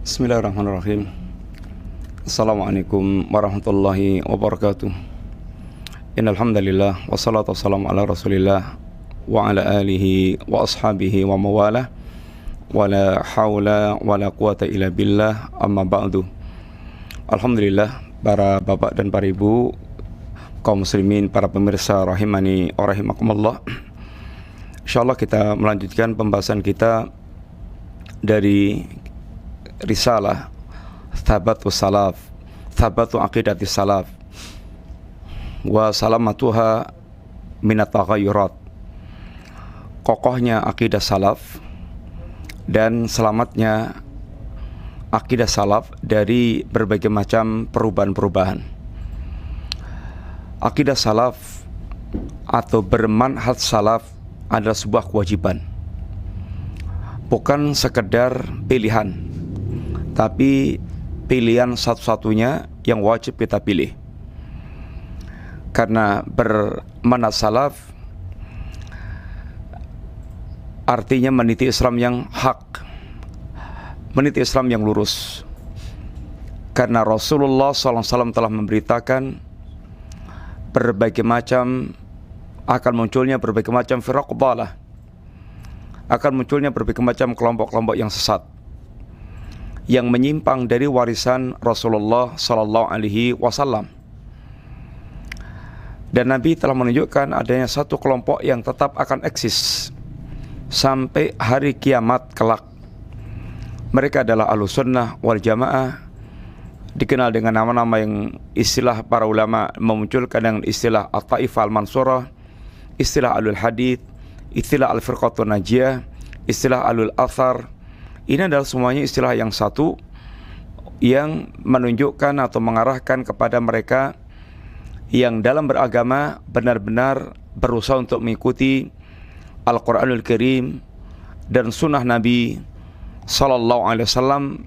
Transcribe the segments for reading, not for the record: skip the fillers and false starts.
Bismillahirrahmanirrahim. Assalamualaikum warahmatullahi wabarakatuh. Innal hamdalillah wassalatu wassalamu ala Rasulillah wa ala alihi wa ashabihi wa mawalah. Wala haula wala quwata illa billah, amma ba'du. Alhamdulillah, para bapak dan para ibu, kaum muslimin, para pemirsa rahimani wa rahimakumullah. Insyaallah kita melanjutkan pembahasan kita dari risalah Thabatu Salaf, Thabatu Aqidati Salaf wa Salamatuha Minat Taghayyurat. Kokohnya akidah salaf dan selamatnya akidah salaf dari berbagai macam perubahan-perubahan. Akidah salaf atau bermanhaj salaf adalah sebuah kewajiban, bukan sekedar pilihan, tapi pilihan satu-satunya yang wajib kita pilih. Karena bermanhaj salaf artinya meniti Islam yang hak, meniti Islam yang lurus. Karena Rasulullah SAW telah memberitakan berbagai macam akan munculnya berbagai macam firaq dhalah, akan munculnya berbagai macam kelompok-kelompok yang sesat, yang menyimpang dari warisan Rasulullah SAW. Dan Nabi telah menunjukkan adanya satu kelompok yang tetap akan eksis sampai hari kiamat kelak. Mereka adalah Ahlus Sunnah wal Jamaah, dikenal dengan nama-nama yang istilah para ulama memunculkan dengan istilah At-Taifah Al-Mansurah, istilah Ahlul Hadith, istilah Al-Firqatun Najiyah, istilah Ahlul Athar. Ini adalah semuanya istilah yang satu yang menunjukkan atau mengarahkan kepada mereka yang dalam beragama benar-benar berusaha untuk mengikuti Al-Quranul Karim dan Sunnah Nabi Sallallahu Alaihi Wasallam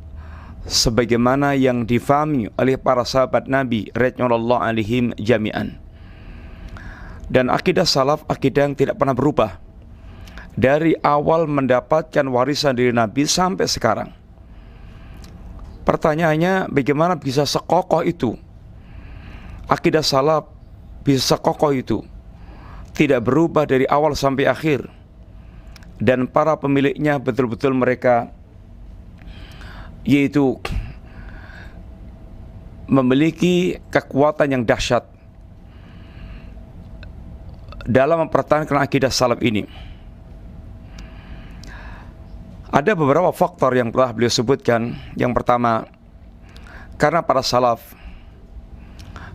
sebagaimana yang difahami oleh para sahabat Nabi radhiyallahu alaihim jami'an. Dan akidah salaf, akidah yang tidak pernah berubah dari awal mendapatkan warisan dari Nabi sampai sekarang. Pertanyaannya, bagaimana bisa sekokoh itu akidah salaf, bisa sekokoh itu, tidak berubah dari awal sampai akhir, dan para pemiliknya betul-betul mereka yaitu memiliki kekuatan yang dahsyat dalam mempertahankan akidah salaf ini. Ada beberapa faktor yang telah beliau sebutkan. Yang pertama, karena para salaf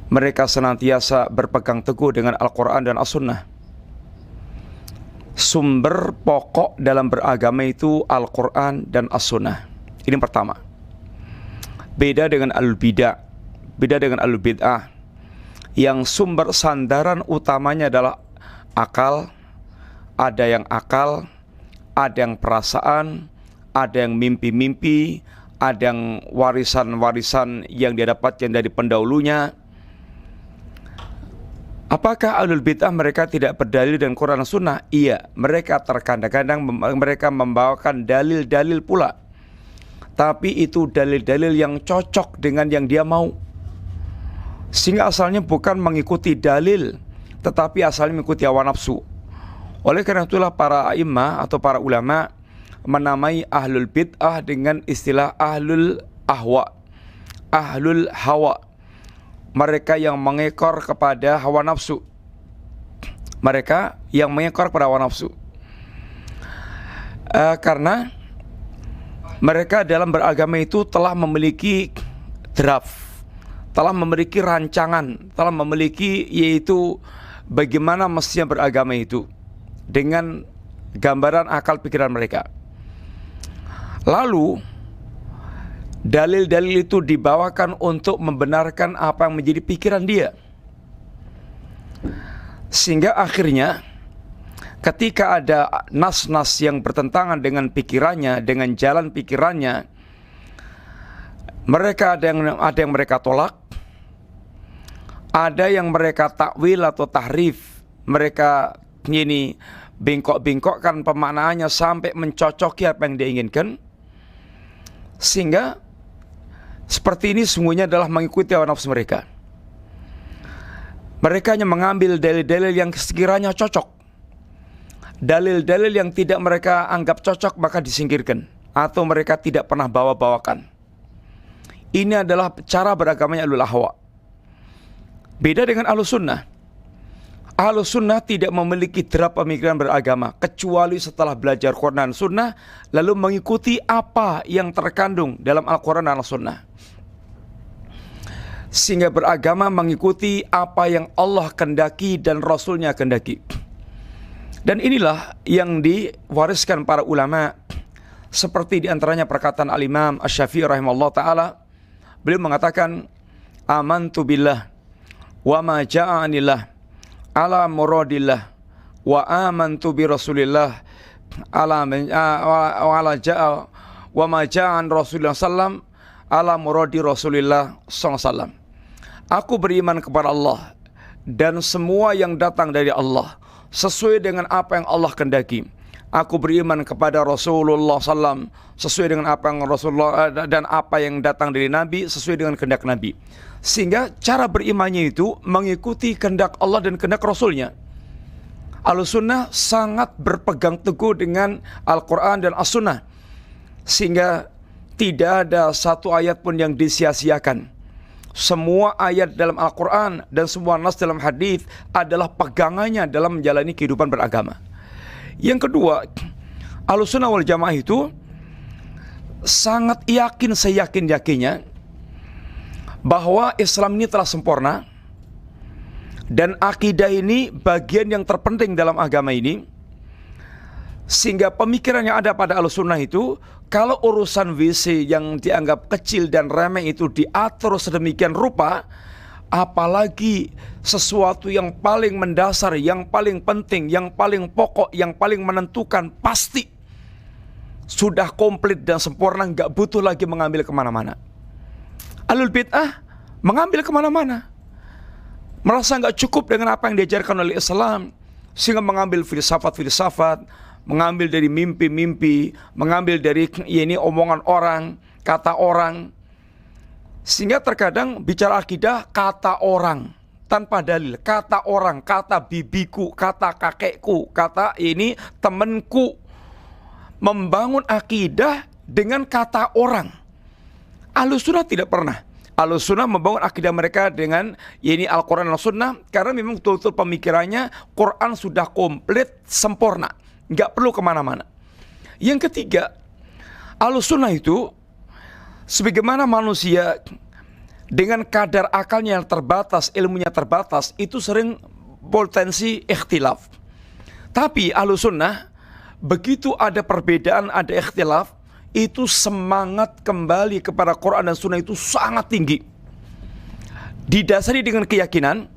mereka senantiasa berpegang teguh dengan Al-Quran dan As-Sunnah. Sumber pokok dalam beragama itu Al-Quran dan As-Sunnah. Ini yang pertama. Beda dengan Al-Bidah, beda dengan Al-Bid'ah, yang sumber sandaran utamanya adalah akal. Ada yang akal, ada yang perasaan, ada yang mimpi-mimpi, ada yang warisan-warisan yang dia dapatkan dari pendahulunya. Apakah Ahlul Bid'ah mereka tidak berdalil dengan Quran dan Sunnah? Iya, mereka terkadang-kadang mereka membawakan dalil-dalil pula, tapi itu dalil-dalil yang cocok dengan yang dia mau, sehingga asalnya bukan mengikuti dalil, tetapi asalnya mengikuti hawa nafsu. Oleh karena itulah para a'immah atau para ulama menamai Ahlul Bid'ah dengan istilah Ahlul Ahwa, Ahlul Hawa. Mereka yang mengekor kepada hawa nafsu. Mereka yang mengekor kepada hawa nafsu. Karena mereka dalam beragama itu telah memiliki draft, telah memiliki rancangan, telah memiliki yaitu bagaimana mestinya beragama itu dengan gambaran akal pikiran mereka. Lalu dalil-dalil itu dibawakan untuk membenarkan apa yang menjadi pikiran dia. Sehingga akhirnya ketika ada nas-nas yang bertentangan dengan pikirannya, dengan jalan pikirannya, mereka ada yang mereka tolak, ada yang mereka takwil atau tahrif. Mereka ini bengkok-bengkokkan pemaknaannya sampai mencocoki apa yang dia inginkan, sehingga seperti ini sungguhnya adalah mengikuti hawa nafsu mereka. Mereka hanya mengambil dalil-dalil yang sekiranya cocok. Dalil-dalil yang tidak mereka anggap cocok maka disingkirkan, atau mereka tidak pernah bawa-bawakan. Ini adalah cara beragamanya ahlul ahwa. Beda dengan ahlus sunnah. Ahlus sunnah tidak memiliki derap pemikiran beragama kecuali setelah belajar Quran dan Sunnah, lalu mengikuti apa yang terkandung dalam Al-Quran dan Al-Sunnah. Sehingga beragama mengikuti apa yang Allah kehendaki dan Rasulnya kehendaki. Dan inilah yang diwariskan para ulama, seperti diantaranya perkataan Al-Imam Asy-Syafi'i rahimahullah ta'ala. Beliau mengatakan, amantu billah wa ma ja'anillah ala muradillah wa amantu bi rasulillah ala ja'a wa ma ja'an rasulullah sallam ala muradi rasulillah sallam. Aku beriman kepada Allah dan semua yang datang dari Allah sesuai dengan apa yang Allah kehendaki. Aku beriman kepada Rasulullah sallam sesuai dengan apa yang Rasulullah dan apa yang datang dari Nabi sesuai dengan kehendak Nabi. Sehingga cara berimannya itu mengikuti kehendak Allah dan kehendak Rasulnya. Ahlussunnah sangat berpegang teguh dengan Al-Quran dan As-Sunnah, sehingga tidak ada satu ayat pun yang disia-siakan. Semua ayat dalam Al-Quran dan semua nas dalam hadis adalah pegangannya dalam menjalani kehidupan beragama. Yang kedua, Ahlussunnah wal Jamaah itu sangat yakin seyakin-yakinnya bahwa Islam ini telah sempurna dan akidah ini bagian yang terpenting dalam agama ini, sehingga pemikiran yang ada pada Ahlussunnah itu, kalau urusan WC yang dianggap kecil dan remeh itu diatur sedemikian rupa, apalagi sesuatu yang paling mendasar, yang paling penting, yang paling pokok, yang paling menentukan, pasti sudah komplit dan sempurna, nggak butuh lagi mengambil kemana-mana. Ahlul bid'ah mengambil kemana-mana, merasa nggak cukup dengan apa yang diajarkan oleh Islam, sehingga mengambil filsafat-filsafat, mengambil dari mimpi-mimpi, mengambil dari ini omongan orang, kata orang, sehingga terkadang bicara akidah kata orang tanpa dalil, kata orang, kata bibiku, kata kakekku, kata ini temanku, membangun akidah dengan kata orang. Ahlussunnah tidak pernah. Ahlussunnah membangun akidah mereka dengan ini Al-Quran dan Sunnah, karena memang betul-betul pemikirannya Quran sudah komplit, sempurna, nggak perlu kemana-mana. Yang ketiga, Ahlussunnah itu sebagaimana manusia dengan kadar akalnya yang terbatas, ilmunya terbatas, itu sering potensi ikhtilaf. Tapi Ahlussunnah begitu ada perbedaan, ada ikhtilaf, itu semangat kembali kepada Quran dan Sunnah itu sangat tinggi. Didasari dengan keyakinan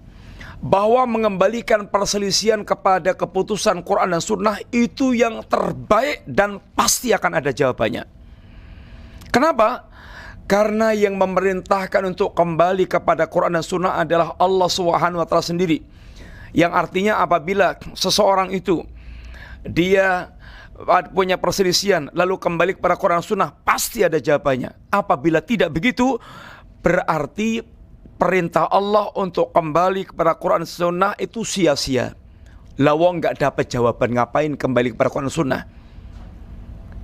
bahwa mengembalikan perselisihan kepada keputusan Quran dan Sunnah itu yang terbaik dan pasti akan ada jawabannya. Kenapa? Karena yang memerintahkan untuk kembali kepada Quran dan Sunnah adalah Allah Subhanahu wa Ta'ala sendiri. Yang artinya apabila seseorang itu dia punya perselisihan lalu kembali kepada Quran dan Sunnah, pasti ada jawabannya. Apabila tidak begitu, berarti perintah Allah untuk kembali kepada Quran dan Sunnah itu sia-sia. Lawang nggak dapat jawaban, ngapain kembali kepada Quran dan Sunnah?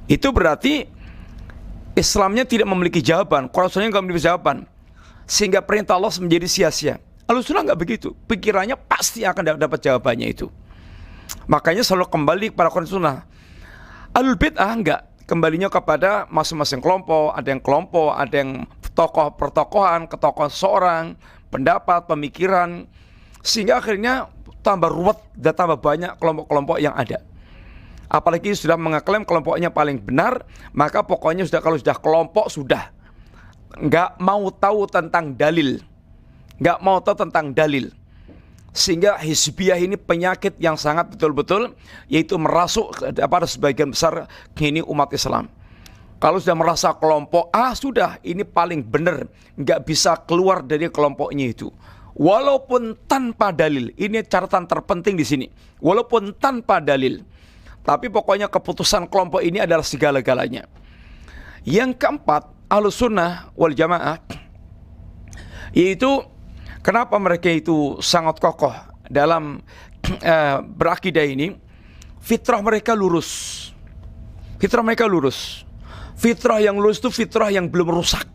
Itu berarti Islamnya tidak memiliki jawaban, Quran dan Sunnah nggak memiliki jawaban, sehingga perintah Allah menjadi sia-sia. Ahlussunnah nggak begitu, pikirannya pasti akan dapat jawabannya itu. Makanya selalu kembali kepada Quran dan Sunnah. Ahlul bid'ah enggak, kembalinya kepada masing-masing kelompok, ada yang tokoh pertokohan, ketokohan seseorang, pendapat, pemikiran, sehingga akhirnya tambah ruwet dan tambah banyak kelompok-kelompok yang ada. Apalagi sudah mengeklaim kelompoknya paling benar, maka pokoknya sudah, kalau sudah kelompok sudah enggak mau tahu tentang dalil, enggak mau tahu tentang dalil. Sehingga hizbiyah ini penyakit yang sangat betul-betul, yaitu merasuk pada sebagian besar ini umat Islam. Kalau sudah merasa kelompok A, sudah ini paling benar, nggak bisa keluar dari kelompoknya itu. Walaupun tanpa dalil, ini catatan terpenting di sini. Walaupun tanpa dalil, tapi pokoknya keputusan kelompok ini adalah segala-galanya. Yang keempat, Ahlus Sunnah wal Jamaah, yaitu kenapa mereka itu sangat kokoh dalam berakidah ini. Fitrah mereka lurus. Fitrah mereka lurus. Fitrah yang lurus itu fitrah yang belum rusak,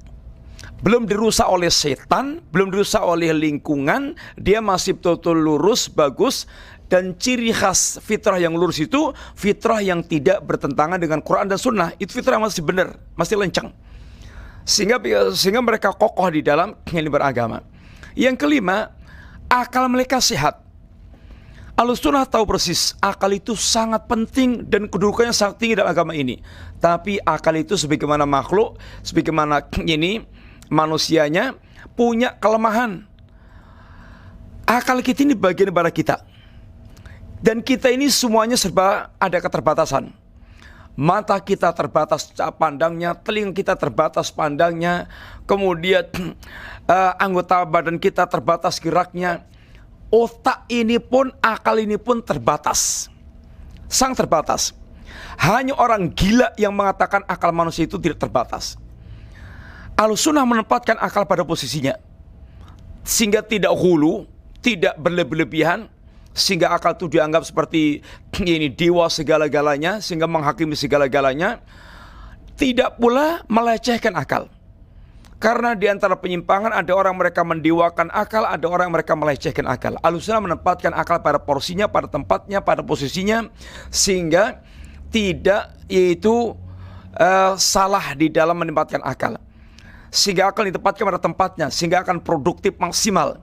belum dirusak oleh setan, belum dirusak oleh lingkungan. Dia masih betul-betul lurus, bagus. Dan ciri khas fitrah yang lurus itu fitrah yang tidak bertentangan dengan Quran dan Sunnah. Itu fitrah yang masih benar, masih lencang, sehingga mereka kokoh di dalam yang beragama. Yang kelima, akal mereka sehat. Ahlus Sunnah tahu persis akal itu sangat penting dan kedudukannya sangat tinggi dalam agama ini. Tapi akal itu sebagaimana makhluk, sebagaimana ini manusianya punya kelemahan. Akal kita ini bagian daripada kita. Dan kita ini semuanya serba ada keterbatasan. Mata kita terbatas pandangnya, telinga kita terbatas pandangnya, kemudian anggota badan kita terbatas geraknya. Otak ini pun, akal ini pun terbatas, sangat terbatas. Hanya orang gila yang mengatakan akal manusia itu tidak terbatas. Ahlus Sunnah menempatkan akal pada posisinya, sehingga tidak hulu, tidak berlebihan, sehingga akal itu dianggap seperti ini dewa segala-galanya, sehingga menghakimi segala-galanya. Tidak pula melecehkan akal. Karena di antara penyimpangan ada orang mereka mendewakan akal, ada orang mereka melecehkan akal. Ahlus Sunnah menempatkan akal pada porsinya, pada tempatnya, pada posisinya, sehingga tidak yaitu salah di dalam menempatkan akal. Sehingga akal ditempatkan pada tempatnya, sehingga akan produktif maksimal.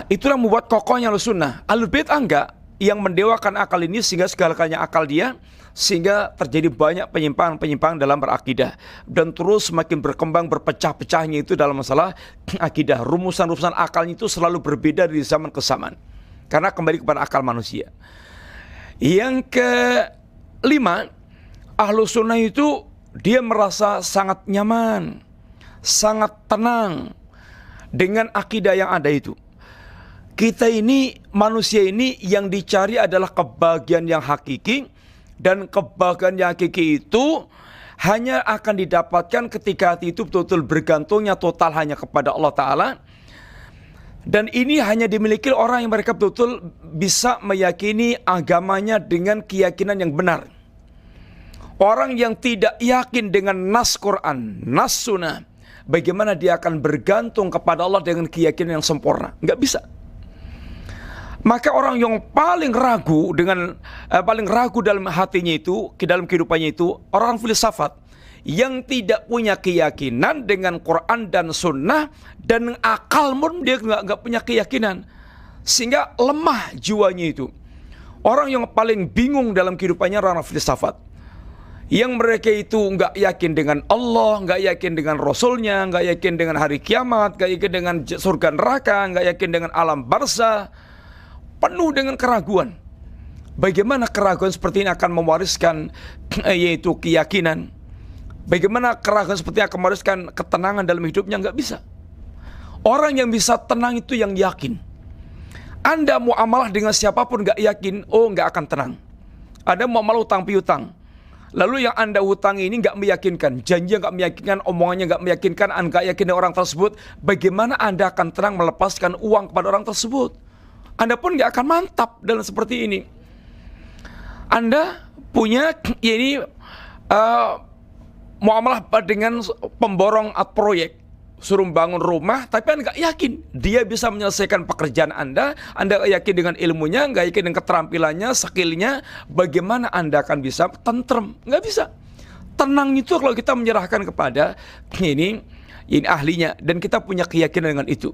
Itulah membuat kokohnya Ahlus Sunnah. Ahlul Bid'ah enggak, yang mendewakan akal ini sehingga segala-galanya akal dia, sehingga terjadi banyak penyimpangan dalam berakidah, dan terus semakin berkembang berpecah-pecahnya itu dalam masalah akidah. Rumusan-rumusan akalnya itu selalu berbeda dari zaman ke zaman, karena kembali kepada akal manusia. Yang kelima, Ahlus Sunnah itu dia merasa sangat nyaman, sangat tenang dengan akidah yang ada itu. Kita ini, manusia ini yang dicari adalah kebahagiaan yang hakiki. Dan kebahagiaan yang hakiki itu hanya akan didapatkan ketika hati itu betul-betul bergantungnya total hanya kepada Allah Ta'ala. Dan ini hanya dimiliki orang yang mereka betul-betul bisa meyakini agamanya dengan keyakinan yang benar. Orang yang tidak yakin dengan nas Quran, nas Sunnah, bagaimana dia akan bergantung kepada Allah dengan keyakinan yang sempurna? Nggak bisa. Maka orang yang paling ragu dalam hatinya itu, dalam kehidupannya itu, orang filsafat yang tidak punya keyakinan dengan Quran dan Sunnah, dan akal pun dia nggak punya keyakinan, sehingga lemah jiwanya itu. Orang yang paling bingung dalam kehidupannya orang filsafat, yang mereka itu nggak yakin dengan Allah, nggak yakin dengan Rasulnya, nggak yakin dengan hari kiamat, nggak yakin dengan surga neraka, nggak yakin dengan alam barzah. Penuh dengan keraguan. Bagaimana keraguan seperti ini akan mewariskan yaitu keyakinan? Bagaimana keraguan seperti ini akan mewariskan ketenangan dalam hidupnya? Nggak bisa. Orang yang bisa tenang itu yang yakin. Anda muamalah dengan siapapun nggak yakin, nggak akan tenang. Ada muamalah utang piutang, lalu yang Anda hutang ini nggak meyakinkan, janji nggak meyakinkan, omongannya nggak meyakinkan, Anda nggak yakin orang tersebut, bagaimana Anda akan tenang melepaskan uang kepada orang tersebut? Anda pun nggak akan mantap dalam seperti ini. Anda punya ini muamalah dengan pemborong proyek, suruh bangun rumah, tapi Anda nggak yakin dia bisa menyelesaikan pekerjaan Anda. Anda nggak yakin dengan ilmunya, nggak yakin dengan keterampilannya, skillnya. Bagaimana Anda akan bisa tentrem? Nggak bisa. Tenang itu kalau kita menyerahkan kepada ini ahlinya, dan kita punya keyakinan dengan itu.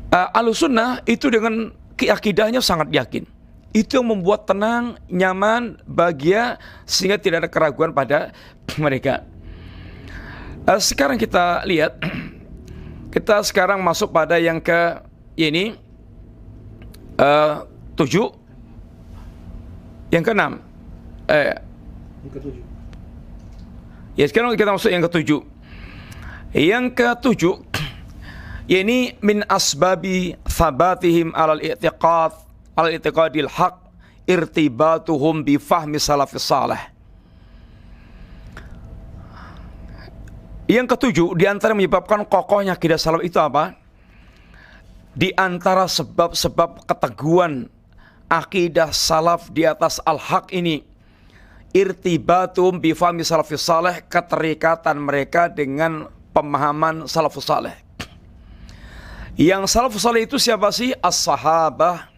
Ahlus Sunnah itu dengan keakidahnya sangat yakin. Itu yang membuat tenang, nyaman, bahagia, sehingga tidak ada keraguan pada mereka. Sekarang kita lihat, kita sekarang masuk pada yang ke ini 7, yang ke-6. Yang ke-7. Ya, sekarang kita masuk yang ke-7. Yang ke-7, ini min asbabi thabatihim alal i'tiqadil haq irtibatuhum bi fahmi salafis salih. Yang ketujuh, di antara yang menyebabkan kokohnya akidah salaf itu apa? Di antara sebab-sebab keteguhan akidah salaf di atas al-haq ini, irtibatum bifahmi salafus saleh, keterikatan mereka dengan pemahaman salafus saleh. Yang salafus saleh itu siapa sih? As-sahabah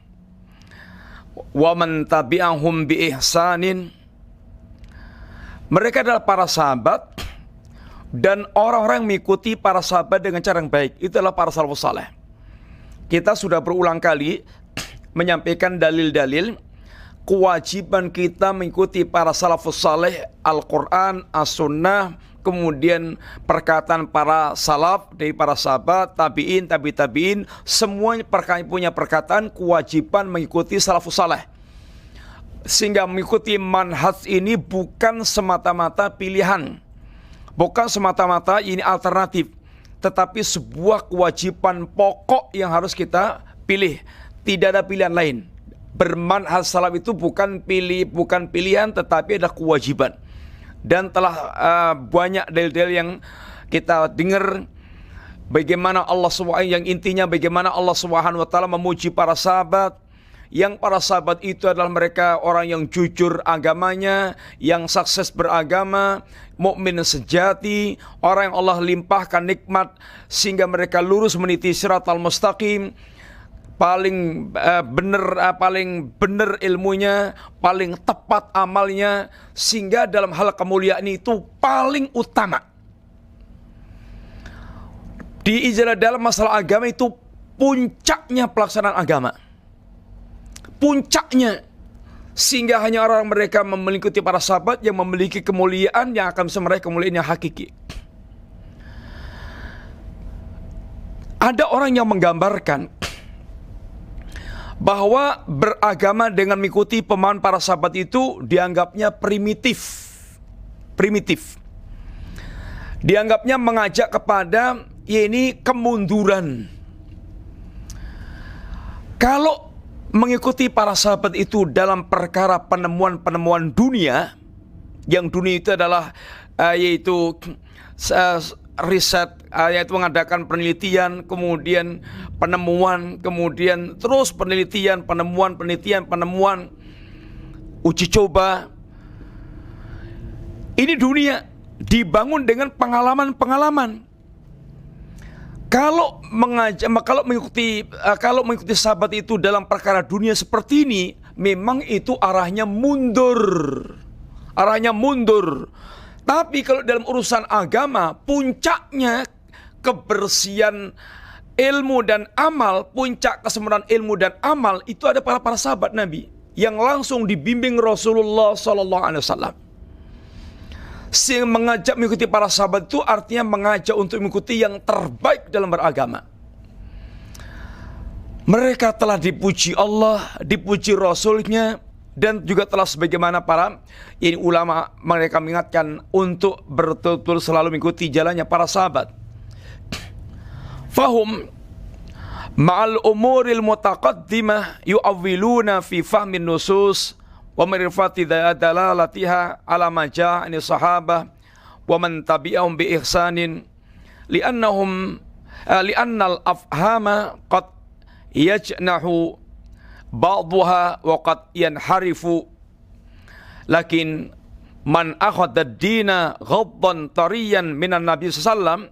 wa man tabi'ahum bi ihsanin. Mereka adalah para sahabat dan orang-orang yang mengikuti para sahabat dengan cara yang baik. Itu adalah para salafus saleh. Kita sudah berulang kali menyampaikan dalil-dalil kewajiban kita mengikuti para salafus saleh, Al-Quran, As-Sunnah, kemudian perkataan para salaf dari para sahabat, tabi'in, tabi'in, semuanya punya perkataan kewajiban mengikuti salafus saleh. Sehingga mengikuti manhaj ini bukan semata-mata pilihan, bukan semata-mata ini alternatif, tetapi sebuah kewajiban pokok yang harus kita pilih. Tidak ada pilihan lain. Bermanhaj salaf itu bukan pilihan, tetapi ada kewajiban. Dan telah banyak dalil-dalil yang kita dengar bagaimana Allah SWT, yang intinya bagaimana Allah SWT memuji para sahabat. Yang para sahabat itu adalah mereka orang yang jujur agamanya, yang sukses beragama, mukmin sejati, orang yang Allah limpahkan nikmat sehingga mereka lurus meniti siratal mustaqim, paling benar ilmunya, paling tepat amalnya, sehingga dalam hal kemuliaan itu paling utama. Di dalam masalah agama itu puncaknya pelaksanaan agama. Puncaknya, sehingga hanya orang mereka mengikuti para sahabat yang memiliki kemuliaan yang akan bisa meraih kemuliaan yang hakiki. Ada orang yang menggambarkan bahwa beragama dengan mengikuti pemahaman para sahabat itu dianggapnya primitif. Dianggapnya mengajak kepada ini kemunduran. Kalau mengikuti para sahabat itu dalam perkara penemuan-penemuan dunia, yang dunia itu adalah yaitu riset, yaitu mengadakan penelitian, kemudian penemuan, kemudian terus penelitian, penemuan, uji coba. Ini dunia dibangun dengan pengalaman-pengalaman. Kalau mengikuti sahabat itu dalam perkara dunia seperti ini, memang itu arahnya mundur. Tapi kalau dalam urusan agama, puncaknya kebersihan ilmu dan amal, puncak kesempurnaan ilmu dan amal itu ada para sahabat Nabi yang langsung dibimbing Rasulullah SAW. Sehingga mengajak mengikuti para sahabat itu artinya mengajak untuk mengikuti yang terbaik dalam beragama. Mereka telah dipuji Allah, dipuji Rasulnya, dan juga telah sebagaimana para ulama mereka mengingatkan untuk betul-betul selalu mengikuti jalannya para sahabat. Fahum ma'al umuril mutaqaddimah yu'awwiluna fi fahmin nusus wa mirfati dalalatiha ala maja'ani sahabah wa man tabi'ahum bi ihsanin li'annal afhama qad yajnahu ba'daha wa qad yanharifu lakin man akhadha ad-dina ghaddan tariyan minan nabi sallallahu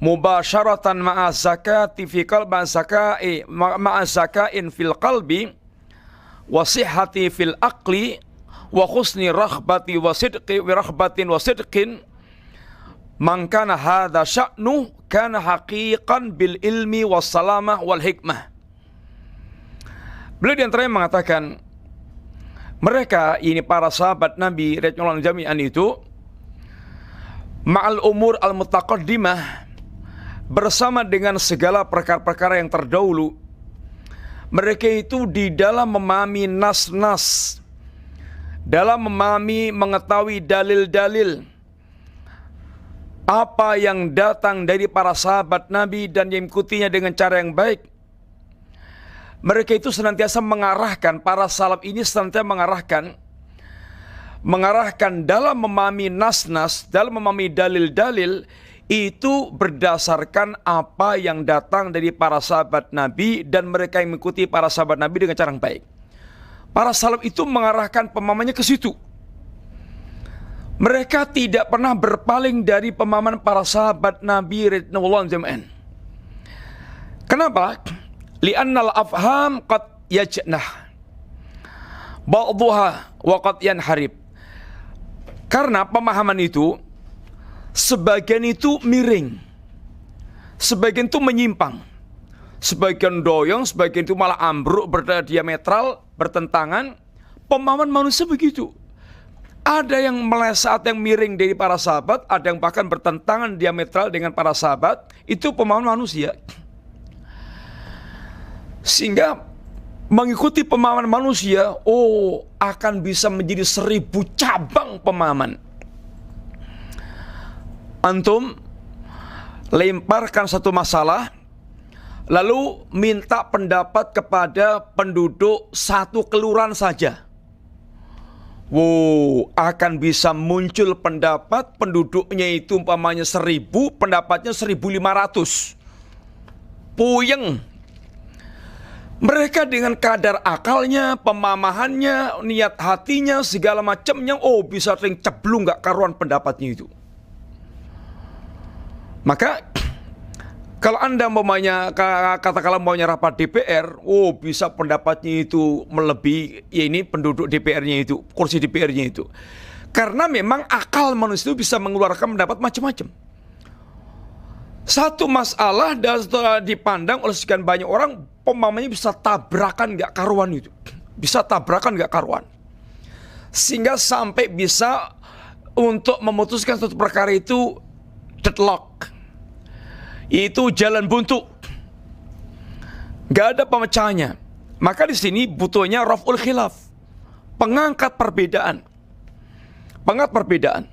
mubasharatan ma'a zakati fi qalbi zakai ma'a zakain fil qalbi wasihati fil aqli wa husni raghbati wa sidqi wa raghbatin wa sidqin man kana hadha sya'nu kana haqiqan bil ilmi was salamah wal hikmah. Beliau diantaranya mengatakan mereka ini para sahabat Nabi radhiyallahu jami'an itu ma'al umur al mutaqaddimah, bersama dengan segala perkara-perkara yang terdahulu, mereka itu di dalam memahami nas-nas, dalam memahami mengetahui dalil-dalil apa yang datang dari para sahabat Nabi dan yang mengikutinya dengan cara yang baik. Mereka itu senantiasa mengarahkan, para salaf ini senantiasa mengarahkan mengarahkan dalam memahami nas-nas, dalam memahami dalil-dalil, itu berdasarkan apa yang datang dari para sahabat Nabi dan mereka yang mengikuti para sahabat Nabi dengan cara yang baik. Para salaf itu mengarahkan pemahamannya ke situ. Mereka tidak pernah berpaling dari pemahaman para sahabat Nabi radhiyallahu anhum. Kenapa? Li'annal afham qad yajnah ba'dhuha wa qad yanharib. Karena pemahaman itu sebagian itu miring, sebagian itu menyimpang, sebagian doyong, sebagian itu malah ambruk, diametral, bertentangan. Pemahaman manusia begitu. Ada yang meleset, yang miring dari para sahabat, ada yang bahkan bertentangan diametral dengan para sahabat. Itu pemahaman manusia. Sehingga mengikuti pemahaman manusia, akan bisa menjadi 1000 cabang pemahaman. Antum lemparkan satu masalah, lalu minta pendapat kepada penduduk satu kelurahan saja. Akan bisa muncul pendapat penduduknya itu umpamanya 1000, pendapatnya 1500. Puyeng. Mereka dengan kadar akalnya, pemahamannya, niat hatinya, segala macamnya, bisa sering ceblung gak karuan pendapatnya itu. Maka kalau Anda maunya katakanlah maunya rapat DPR, bisa pendapatnya itu melebihi ini penduduk DPR-nya itu, kursi DPR-nya itu. Karena memang akal manusia itu bisa mengeluarkan pendapat macam-macam. Satu masalah dan setelah dipandang oleh sekian banyak orang, pemahamannya bisa tabrakan gak karuan itu. Bisa tabrakan gak karuan. Sehingga sampai bisa untuk memutuskan suatu perkara itu deadlock. Itu jalan buntu. Gak ada pemecahannya. Maka di sini butuhnya raf'ul khilaf. Pengangkat perbedaan. Pengangkat perbedaan.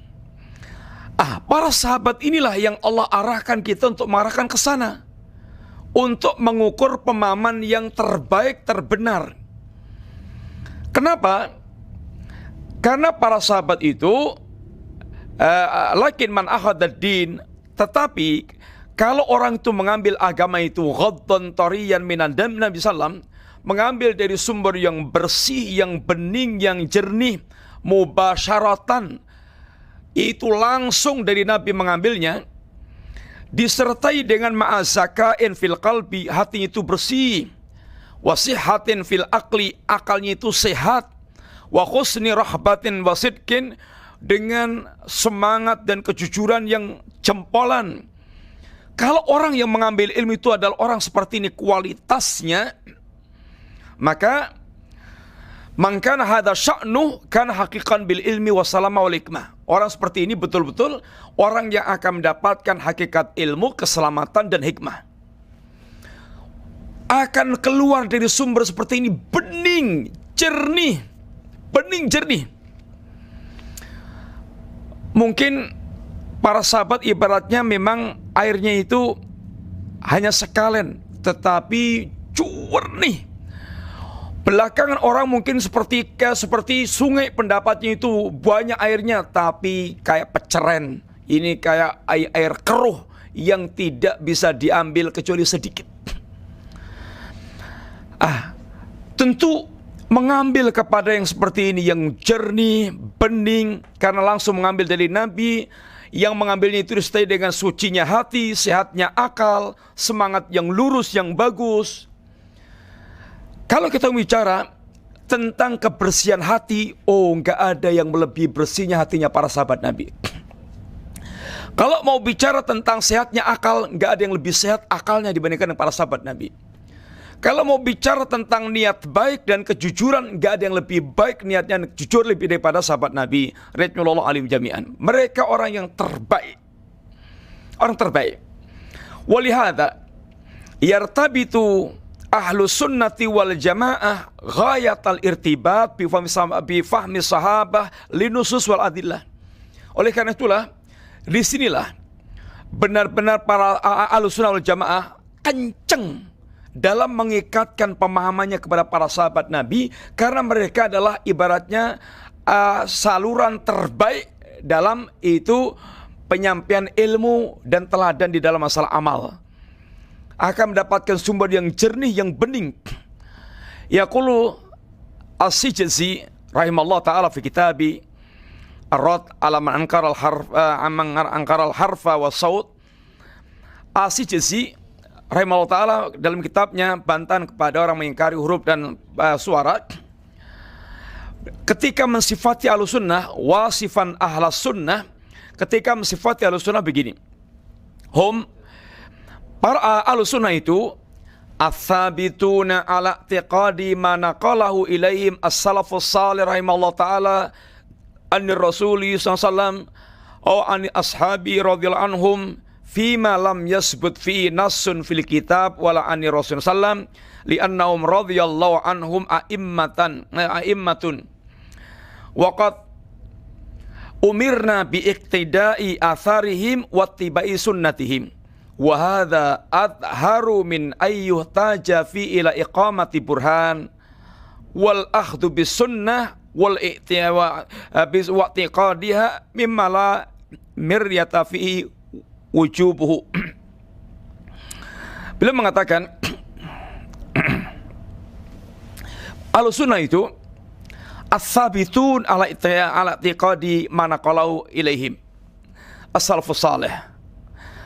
Para sahabat inilah yang Allah arahkan kita untuk mengarahkan ke sana. Untuk mengukur pemahaman yang terbaik, terbenar. Kenapa? Karena para sahabat itu lakin man akhadad din, tetapi kalau orang itu mengambil agama itu ghaddan tariyan minan dam Nabi sallam, mengambil dari sumber yang bersih, yang bening, yang jernih, mubasyaratan, itu langsung dari Nabi mengambilnya, disertai dengan ma'azakain fil qalbi, hatinya itu bersih, wasihatin fil akli, akalnya itu sehat, wa khusni rahbatin wasidkin, dengan semangat dan kejujuran yang jempolan. Kalau orang yang mengambil ilmu itu adalah orang seperti ini kualitasnya, maka mangkana hadza sya'nu kana haqiqan bil ilmi wassalama wal hikmah. Orang seperti ini betul-betul orang yang akan mendapatkan hakikat ilmu, keselamatan dan hikmah. Akan keluar dari sumber seperti ini bening, jernih. Bening, jernih. Mungkin para sahabat ibaratnya memang airnya itu hanya sekalen, tetapi jernih. Belakangan orang mungkin seperti sungai, pendapatnya itu banyak airnya, tapi kayak peceren. Ini kayak air keruh yang tidak bisa diambil kecuali sedikit. Tentu mengambil kepada yang seperti ini, yang jernih, bening, karena langsung mengambil dari Nabi. Yang mengambilnya itu disertai dengan sucinya hati, sehatnya akal, semangat yang lurus, yang bagus. Kalau kita bicara tentang kebersihan hati, nggak ada yang melebihi bersihnya hatinya para sahabat Nabi. Kalau mau bicara tentang sehatnya akal, nggak ada yang lebih sehat akalnya dibandingkan dengan para sahabat Nabi. Kalau mau bicara tentang niat baik dan kejujuran, nggak ada yang lebih baik niatnya jujur lebih daripada sahabat Nabi radhiyallahu anhum jami'an. Mereka orang yang terbaik. Orang terbaik. Walihada yartabitu ahlus sunnati wal jamaah ghayatal irtibat bi fahmi sahabah linusus wal adillah. Oleh karena itulah, disinilah benar-benar para ahlus sunnah wal jamaah kenceng dalam mengikatkan pemahamannya kepada para sahabat Nabi, karena mereka adalah ibaratnya saluran terbaik dalam itu penyampaian ilmu dan teladan di dalam masalah amal. Akan mendapatkan sumber yang jernih, yang bening. Yaqulu As-Sijzi rahimallahu taala fi kitabi Ar-Rad ala man ankara al-harfa wa saut. As-Sijzi rahimahullah ta'ala dalam kitabnya bantahan kepada orang mengingkari huruf dan suara, ketika mensifati Ahlussunnah wasifan ahlas sunnah, ketika mensifati Ahlussunnah begini, para Ahlussunnah itu ats-tsabituna ala i'tiqadi ma naqalahu ilaihim as-salafus salih rahimahullah ta'ala anir rasuli sallallahu alaihi wasallam aw an ashabi radhiyallahu anhum fima lam yasbut fi nassun fil kitab wala ani rasul sallam li'annahum radhiyallahu anhum a'immatun wa qad umirna bi iqtida'i atharihim wa tibai sunnatihim wa hadha adharu min ayyuhtaja fi ila iqamati burhan wal akhdhu bis sunnah wal i'tiwa bis wa'tiqadiha mimma la miryata fi wujubuhu. Beliau mengatakan Ahlussunnah itu as-sabitun ala i'tiqadi ma naqalahu ilaihim as-salafus salih.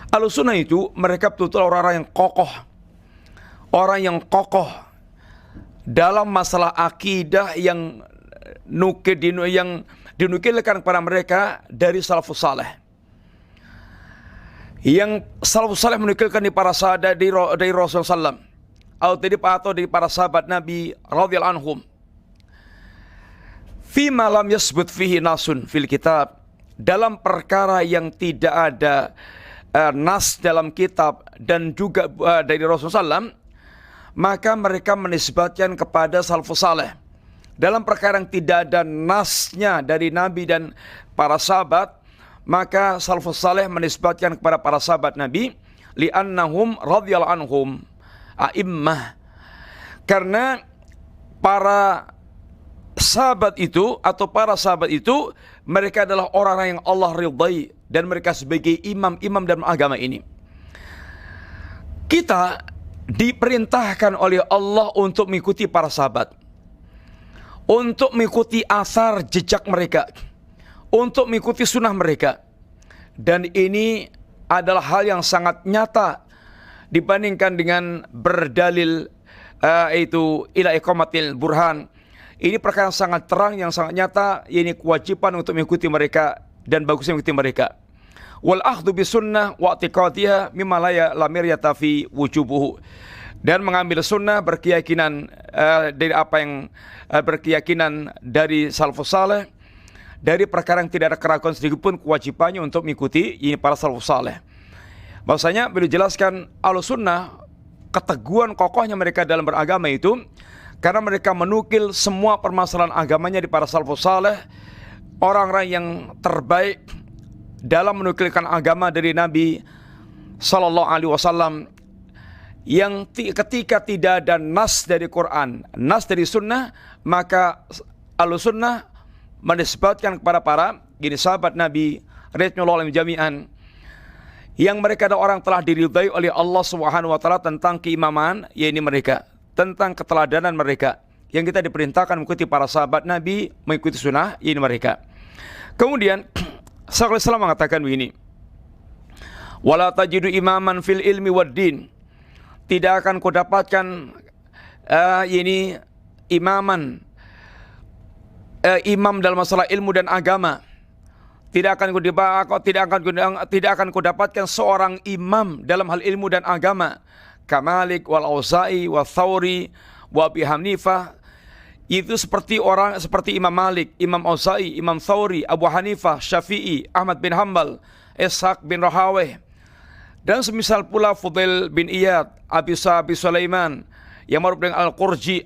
Ahlussunnah itu mereka betul-betul orang-orang yang kokoh, orang yang kokoh dalam masalah akidah yang dinukilkan kepada mereka dari salafus salih. Yang salafus salih menukilkan di para sahabat dari Rasulullah SAW atau dari para sahabat Nabi radhiyallahu anhum. Fima lam yasbut fihi nasun fil kitab, dalam perkara yang tidak ada nas dalam kitab dan juga dari Rasulullah SAW, maka mereka menisbatkan kepada salafus salih. Dalam perkara yang tidak ada nasnya dari Nabi dan para sahabat, maka salafus salih menisbatkan kepada para sahabat Nabi li'annahum radhiyallahu anhum a'immah, karena para sahabat itu atau para sahabat itu mereka adalah orang-orang yang Allah ridhai dan mereka sebagai imam-imam dalam agama ini. Kita diperintahkan oleh Allah untuk mengikuti para sahabat, untuk mengikuti asar jejak mereka, untuk mengikuti sunnah mereka. Dan ini adalah hal yang sangat nyata dibandingkan dengan berdalil itu ila iqamatil burhan. Ini perkara yang sangat terang, yang sangat nyata. Ini kewajiban untuk mengikuti mereka dan bagusnya mengikuti mereka. Wal akhdhu bis sunnah wa i'tiqadiha mimma la miryata fi wujubuhu. Dan mengambil sunnah berkeyakinan dari apa yang berkeyakinan dari salafus saleh, dari perkara yang tidak ada keraguan sedikit pun kewajibannya untuk mengikuti ini para salafus saleh. Bahwasanya beliau jelaskan Ahlussunnah keteguhan kokohnya mereka dalam beragama itu karena mereka menukil semua permasalahan agamanya di para salafus saleh, orang-orang yang terbaik dalam menukilkan agama dari Nabi sallallahu alaihi wasallam, yang ketika tidak ada nas dari Quran, nas dari sunnah, maka Ahlussunnah menisbatkan kepada para sahabat Nabi radhiyallahu anhum jami'an, yang mereka adalah orang telah diridhai oleh Allah Subhanahu wa taala tentang keimaman, yaitu mereka, tentang keteladanan mereka, yang kita diperintahkan mengikuti para sahabat Nabi, mengikuti sunnah, yaitu mereka. Kemudian Syekhul Islam mengatakan begini, wala tajidu imaman fil ilmi wad din, tidak akan kau dapatkan ini imaman, imam dalam masalah ilmu dan agama. Tidak akan kau dapatkan seorang imam dalam hal ilmu dan agama. Kamalik wal Auza'i wa Thawri wa Abi Hanifah, itu seperti Imam Malik, Imam Auza'i, Imam Thawri, Abu Hanifah, Syafi'i, Ahmad bin Hanbal, Ishaq bin Rahaweh, dan semisal pula Fudail bin Iyad, Abi Sulaiman, yang ma'ruf dengan Al-Khurji,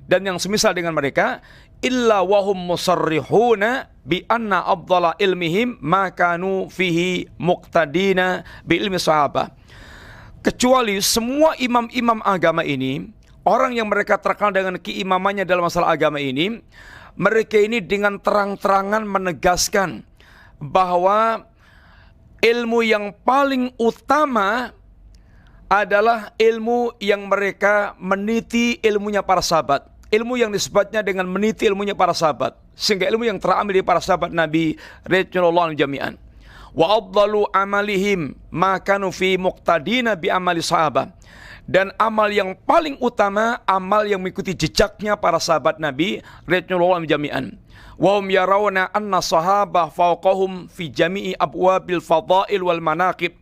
dan yang semisal dengan mereka, illa wahum musarrihuna bi anna afdala ilmihim ma kanu fihi muqtadina bi ilmi sahabah. Kecuali semua imam-imam agama ini, orang yang mereka terkenal dengan keimamannya dalam masalah agama ini, mereka ini dengan terang-terangan menegaskan bahwa ilmu yang paling utama adalah ilmu yang mereka meniti ilmunya para sahabat. Ilmu yang disebutnya dengan meniti ilmunya para sahabat. Sehingga ilmu yang terambil dari para sahabat Nabi radhiyallahu anhum jami'an. Wa afdalu amalihim ma kanu fi muqtadina bi amali sahabat. Dan amal yang paling utama, amal yang mengikuti jejaknya para sahabat Nabi radhiyallahu anhum jami'an. Wa hum yarawna anna sahabah fawqahum fi jami'i abwabil fadail wal manaqib.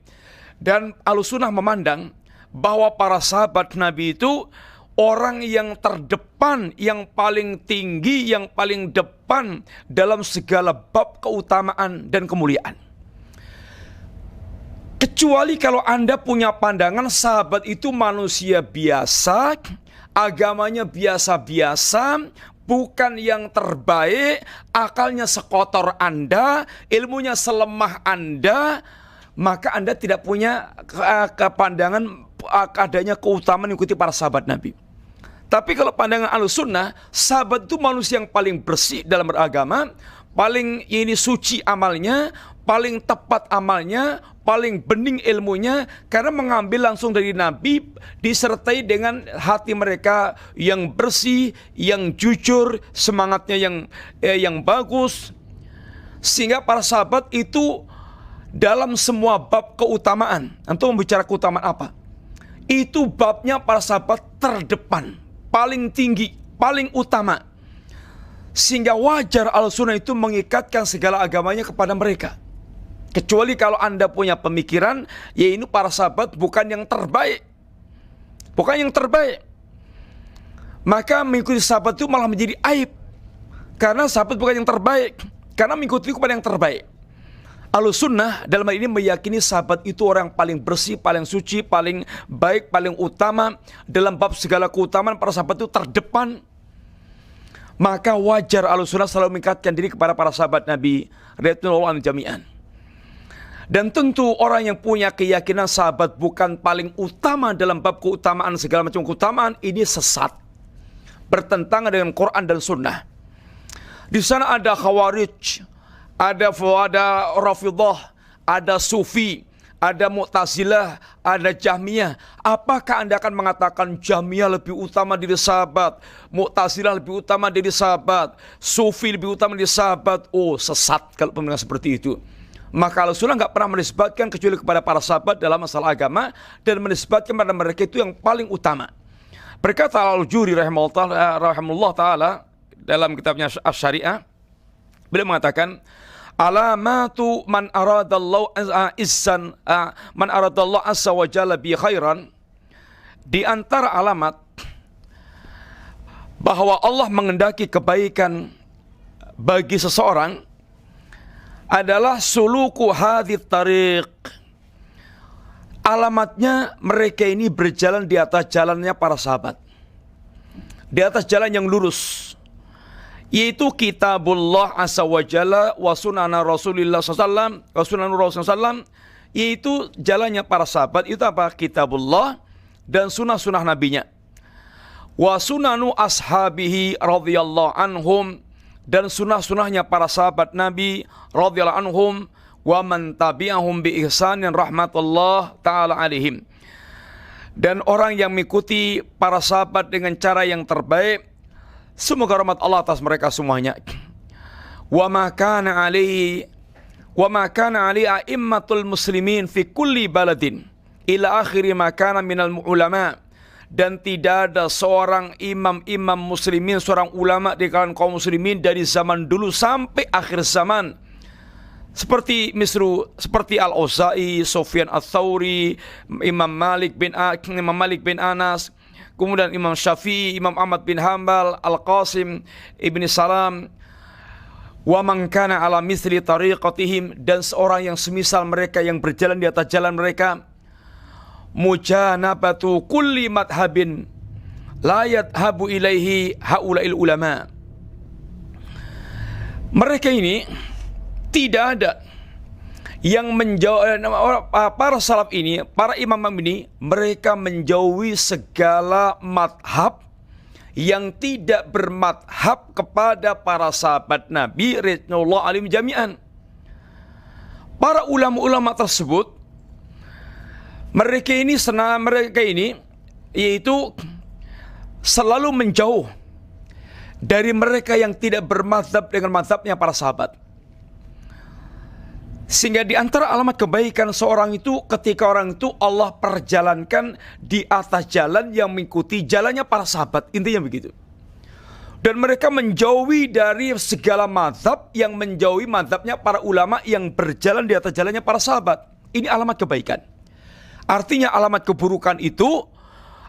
Dan Ahlussunnah memandang bahwa para sahabat Nabi itu orang yang terdepan, yang paling tinggi, yang paling depan dalam segala bab keutamaan dan kemuliaan. Kecuali kalau Anda punya pandangan sahabat itu manusia biasa, agamanya biasa-biasa, bukan yang terbaik, akalnya sekotor Anda, ilmunya selemah Anda, maka Anda tidak punya kepandangan adanya keutamaan mengikuti para sahabat Nabi. Tapi kalau pandangan Ahlussunnah, sahabat itu manusia yang paling bersih dalam beragama, paling ini suci amalnya, paling tepat amalnya, paling bening ilmunya, karena mengambil langsung dari Nabi, disertai dengan hati mereka yang bersih, yang jujur, semangatnya yang bagus, sehingga para sahabat itu dalam semua bab keutamaan. Antum membicara keutamaan apa? Itu babnya para sahabat terdepan, paling tinggi, paling utama. Sehingga wajar Ahlussunnah itu mengikatkan segala agamanya kepada mereka. Kecuali kalau Anda punya pemikiran, yaitu para sahabat bukan yang terbaik. Bukan yang terbaik. Maka mengikuti sahabat itu malah menjadi aib. Karena sahabat bukan yang terbaik. Karena mengikuti kepada yang terbaik. Ahlussunnah dalam hal ini meyakini sahabat itu orang yang paling bersih, paling suci, paling baik, paling utama. Dalam bab segala keutamaan para sahabat itu terdepan. Maka wajar Ahlussunnah selalu mengikatkan diri kepada para sahabat Nabi radhiyallahu anhum jami'an. Dan tentu orang yang punya keyakinan sahabat bukan paling utama dalam bab keutamaan segala macam keutamaan, ini sesat, bertentangan dengan Quran dan Sunnah. Di sana ada Khawarij, ada Rafidhah, ada Sufi, ada Mu'tazilah, ada Jahmiyah. Apakah Anda akan mengatakan Jahmiyah lebih utama dari sahabat, Mu'tazilah lebih utama dari sahabat, Sufi lebih utama dari sahabat? Oh, sesat kalau pemikiran seperti itu. Maka Ahlussunnah nggak pernah menisbatkan kecuali kepada para sahabat dalam masalah agama, dan menisbatkan pada mereka itu yang paling utama. Berkata Al-Juri rahimahullah ta'ala dalam kitabnya Asy-Syariah, beliau mengatakan, alamatu man aradallahu izzan man aradallahu azza wa jalla bi khairan, di antara alamat bahwa Allah mengendaki kebaikan bagi seseorang adalah suluku hadhit tariq. Alamatnya mereka ini berjalan di atas jalannya para sahabat, di atas jalan yang lurus, yaitu kitabullah azza wa jalla wa sunana Rasulillah sallallahu wa sunanu Rasulullah, yaitu jalannya para sahabat itu apa? Kitabullah dan sunnah-sunnah nabinya. Wa sunanu ashabihi radhiyallahu anhum, dan sunnah-sunnahnya para sahabat Nabi radhiyallahu anhum, wa man tabi'ahum bi ihsanin rahmatullah ta'ala alaihim. Dan orang yang mengikuti para sahabat dengan cara yang terbaik, semoga rahmat Allah atas mereka semuanya. Wa ma kana alaihi a'immatul muslimin fi kulli baladin ila akhiri ma kana minal ulama. Dan tidak ada seorang imam-imam muslimin, seorang ulama di kalangan kaum muslimin dari zaman dulu sampai akhir zaman, seperti Al-Auza'i, Sufyan Ats-Tsauri, Imam Malik bin Anas, kemudian Imam Syafi'i, Imam Ahmad bin Hanbal, Al-Qasim ibni Salam, wa man kana ala misli tariqatihim, dan seorang yang semisal mereka yang berjalan di atas jalan mereka. Mujanabatu kulli madhabin la yadhabu ilaihi haula'il ulama. Mereka ini tidak ada yang menjauh, para salaf ini, para imam ini, mereka menjauhi segala madhab yang tidak bermadhab kepada para sahabat Nabi ridwanullah alaihim jami'an. Para ulama-ulama tersebut, mereka ini yaitu selalu menjauh dari mereka yang tidak bermadzhab dengan mazhabnya para sahabat. Sehingga di antara alamat kebaikan seorang itu ketika orang itu Allah perjalankan di atas jalan yang mengikuti jalannya para sahabat. Intinya begitu. Dan mereka menjauhi dari segala mazhab yang menjauhi mazhabnya para ulama yang berjalan di atas jalannya para sahabat. Ini alamat kebaikan. Artinya alamat keburukan itu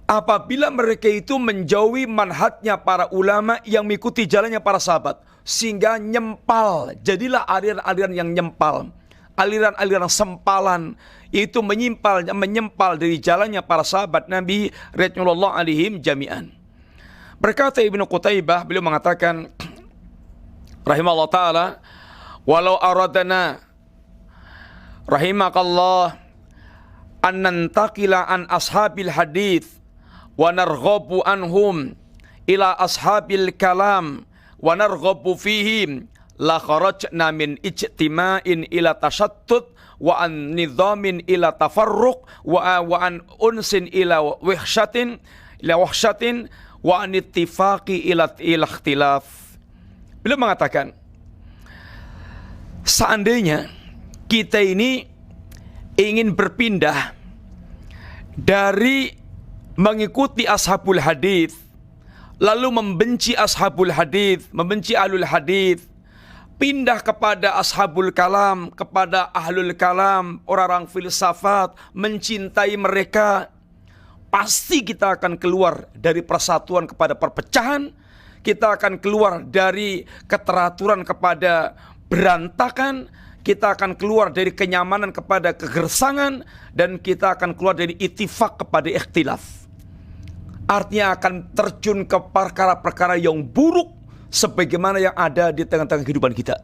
apabila mereka itu menjauhi manhajnya para ulama yang mengikuti jalannya para sahabat. Sehingga nyempal, jadilah aliran-aliran yang nyempal. Aliran-aliran sempalan, yaitu menyempal dari jalannya para sahabat Nabi ridwanullah alaihim jami'an. Berkata Ibnu Qutaibah, beliau mengatakan rahimahullah ta'ala, walau aradana rahimakallah an nantakila an ashabil hadith wa narghabu anhum ila ashabil kalam wa narghabu fihim la kharajna min ijtima'in ila tashattut wa an nidhamin ila tafarruq wa an unsin ila wahshatin wa an ittifaqi ila ikhtilaf. Beliau mengatakan, seandainya kita ini ingin berpindah dari mengikuti ashabul hadith lalu membenci ashabul hadith, membenci ahlul hadith, pindah kepada ashabul kalam, kepada ahlul kalam, orang-orang filsafat, mencintai mereka, pasti kita akan keluar dari persatuan kepada perpecahan, kita akan keluar dari keteraturan kepada berantakan, kita akan keluar dari kenyamanan kepada kegersangan, dan kita akan keluar dari ittifaq kepada ikhtilaf. Artinya akan terjun ke perkara-perkara yang buruk sebagaimana yang ada di tengah-tengah kehidupan kita.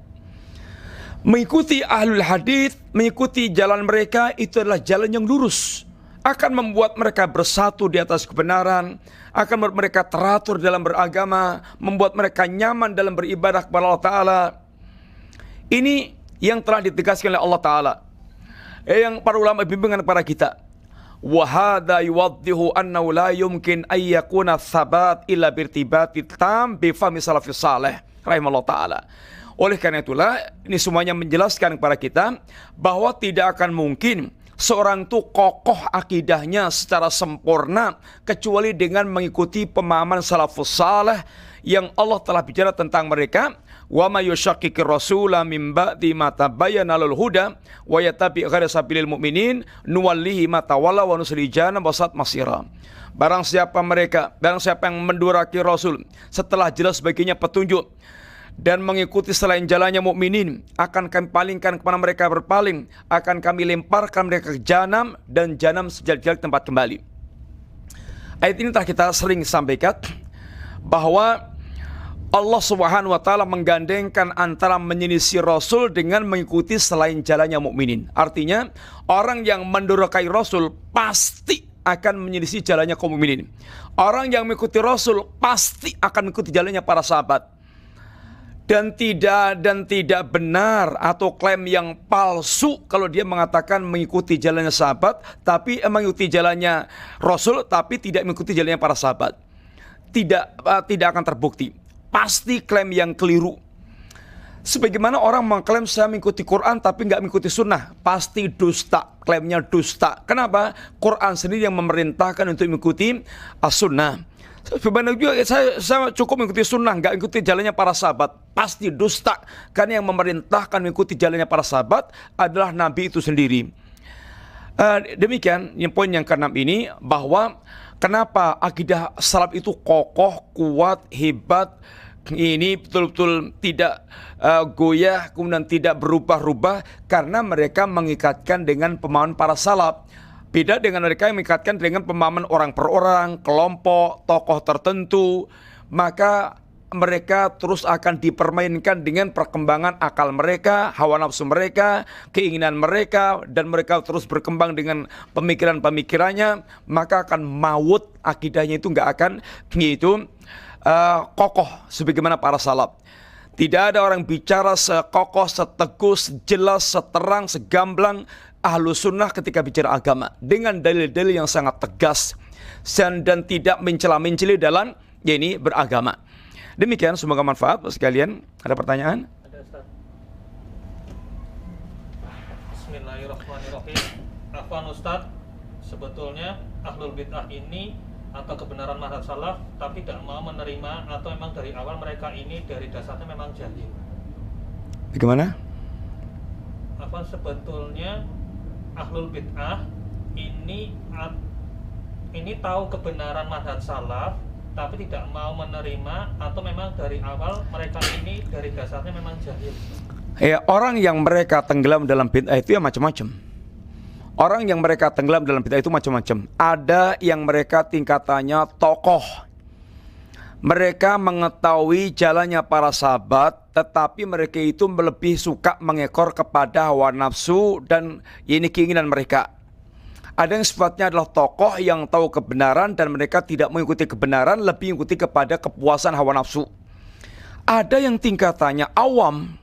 Mengikuti ahlul hadith, mengikuti jalan mereka, itu adalah jalan yang lurus. Akan membuat mereka bersatu di atas kebenaran, akan membuat mereka teratur dalam beragama, membuat mereka nyaman dalam beribadah kepada Allah Ta'ala. Ini yang telah ditegaskan oleh Allah Ta'ala, yang para ulama bimbingan kepada kita. Wa hadha yuwaddihu annahu la yumkin ay yakuna tsabat illa birtibati tam bi fahmi salafus salih rahimallahu taala. Oleh karena itulah ini semuanya menjelaskan kepada kita bahwa tidak akan mungkin seorang itu kokoh akidahnya secara sempurna kecuali dengan mengikuti pemahaman salafus salih yang Allah telah bicara tentang mereka. Wa may yushaqiqir rasula min ba'di ma tabayyana lahul huda wa yattabi' ghayra sabilil mu'minin nuwallihi ma tawalla wa nuslihi jahannam wa sa'at masira. Barang siapa yang menduraki Rasul setelah jelas baginya petunjuk dan mengikuti selain jalannya mukminin, akan kami palingkan kepada mereka berpaling, akan kami lemparkan mereka ke jahanam, dan jahanam sejelek-jelek tempat kembali. Ayat ini telah kita sering sampaikan bahwa Allah Subhanahu wa taala menggandengkan antara menyelisih Rasul dengan mengikuti selain jalannya mukminin. Artinya, orang yang mendurhakai Rasul pasti akan menyelisih jalannya kaum mukminin. Orang yang mengikuti Rasul pasti akan mengikuti jalannya para sahabat. Dan tidak benar atau klaim yang palsu kalau dia mengatakan mengikuti jalannya sahabat, tapi mengikuti jalannya Rasul, tapi tidak mengikuti jalannya para sahabat. Tidak akan terbukti. Pasti klaim yang keliru. Sebagaimana orang mengklaim saya mengikuti Quran tapi nggak mengikuti sunnah, pasti dusta, klaimnya dusta. Kenapa? Quran sendiri yang memerintahkan untuk mengikuti as-sunnah. Sebenarnya juga saya cukup mengikuti sunnah, nggak mengikuti jalannya para sahabat, pasti dusta. Karena yang memerintahkan mengikuti jalannya para sahabat adalah Nabi itu sendiri. Demikian poin yang keenam ini, bahwa kenapa akidah salaf itu kokoh, kuat, hebat, ini betul-betul tidak goyah, kemudian tidak berubah-ubah, karena mereka mengikatkan dengan pemahaman para salaf. Beda dengan mereka yang mengikatkan dengan pemahaman orang per orang, kelompok, tokoh tertentu. Maka mereka terus akan dipermainkan dengan perkembangan akal mereka, hawa nafsu mereka, keinginan mereka, dan mereka terus berkembang dengan pemikiran-pemikirannya. Maka akan maut, akidahnya itu nggak akan kokoh sebagaimana para salaf. Tidak ada orang bicara sekokoh, seteguh, sejelas, seterang, segamblang Ahlus Sunnah ketika bicara agama dengan dalil-dalil yang sangat tegas dan tidak mencela-menceli dalam beragama. Demikian, semoga manfaat sekalian. Ada pertanyaan? Ada, Ustaz. Bismillahirrahmanirrahim. Afwan Ustaz, sebetulnya ahlul bid'ah ini atau kebenaran mazhab salaf tapi tidak mau menerima, atau memang dari awal mereka ini dari dasarnya memang jahil? Bagaimana? Apa sebetulnya ahlul bid'ah ini tahu kebenaran mazhab salaf tapi tidak mau menerima, atau memang dari awal mereka ini dari dasarnya memang jahil? Ya, orang yang mereka tenggelam dalam bid'ah itu ya macam-macam. Orang yang mereka tenggelam dalam bid'ah itu macam-macam. Ada yang mereka tingkatannya tokoh. Mereka mengetahui jalannya para sahabat, tetapi mereka itu lebih suka mengekor kepada hawa nafsu dan ini keinginan mereka. Ada yang sifatnya adalah tokoh yang tahu kebenaran dan mereka tidak mengikuti kebenaran, lebih mengikuti kepada kepuasan hawa nafsu. Ada yang tingkatannya awam.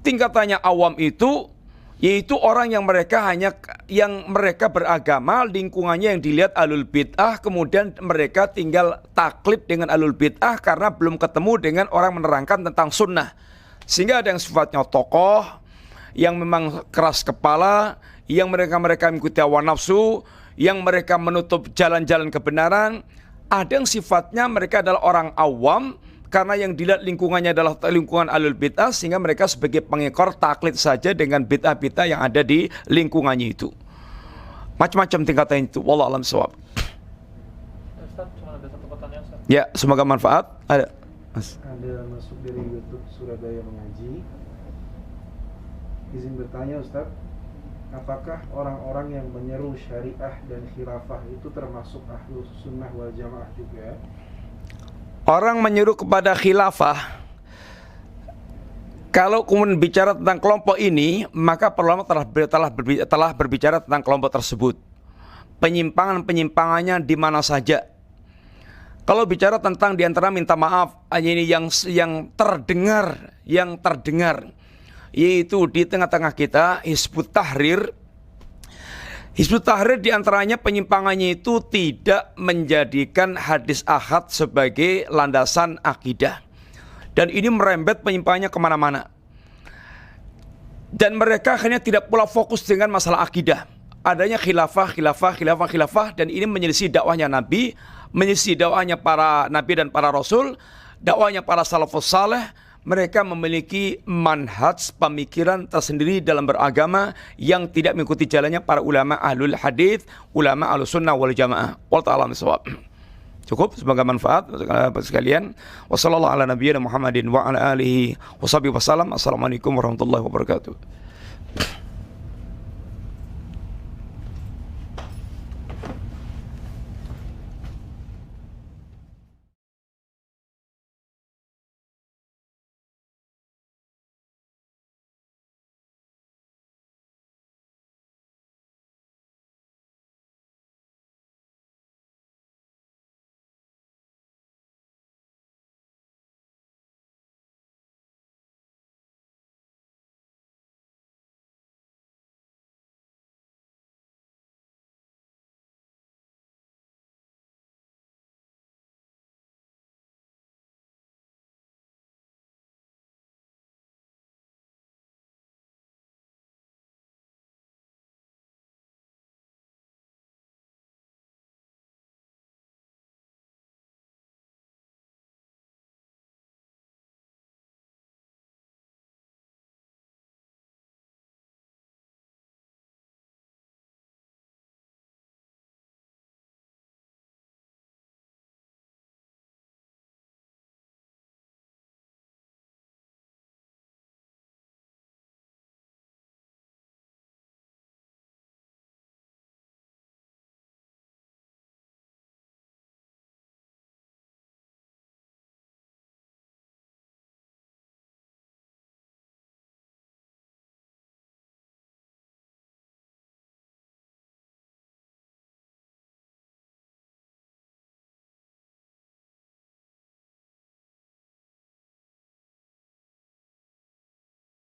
Tingkatannya awam itu yaitu orang yang mereka beragama, lingkungannya yang dilihat ahlul bid'ah, kemudian mereka tinggal taklid dengan ahlul bid'ah karena belum ketemu dengan orang menerangkan tentang sunnah. Sehingga ada yang sifatnya tokoh, yang memang keras kepala, yang mereka mengikuti hawa nafsu, yang mereka menutup jalan-jalan kebenaran. Ada yang sifatnya mereka adalah orang awam, karena yang dilihat lingkungannya adalah lingkungan ahlul bid'ah, sehingga mereka sebagai pengekor taklid saja dengan bid'ah-bid'ah yang ada di lingkungannya itu. Macam-macam tingkatan itu. Wallahu a'lam bishawab. Ustaz, cuma ada satu pertanyaan, Ustaz. Ya, semoga manfaat. Ada. Ada masuk dari YouTube Surabaya Mengaji. Izin bertanya, Ustaz, apakah orang-orang yang menyeru syariah dan khilafah itu termasuk Ahlus Sunnah wal Jamaah juga? Orang menyuruh kepada khilafah, kalau kemudian bicara tentang kelompok ini, maka para ulama telah berbicara tentang kelompok tersebut. Penyimpangan-penyimpangannya di mana saja. Kalau bicara tentang diantara minta maaf, ini yang terdengar, yaitu di tengah-tengah kita Hizbut Tahrir. Hizbut Tahrir diantaranya penyimpangannya itu tidak menjadikan hadis ahad sebagai landasan akidah. Dan ini merembet penyimpangannya kemana-mana. Dan mereka akhirnya tidak pula fokus dengan masalah akidah. Adanya khilafah, dan ini menyelisih dakwahnya Nabi, menyelisih dakwahnya para Nabi dan para Rasul, dakwahnya para salafus saleh. Mereka memiliki manhaj pemikiran tersendiri dalam beragama yang tidak mengikuti jalannya para ulama ahlul hadis, ulama ahlus sunnah wal jamaah. Wallahu a'lam bishawab. Cukup, semoga manfaat untuk sekalian. Wassallallahu ala nabiyyina Muhammadin wa ala alihi washabihi wasallam. Assalamualaikum warahmatullahi wabarakatuh.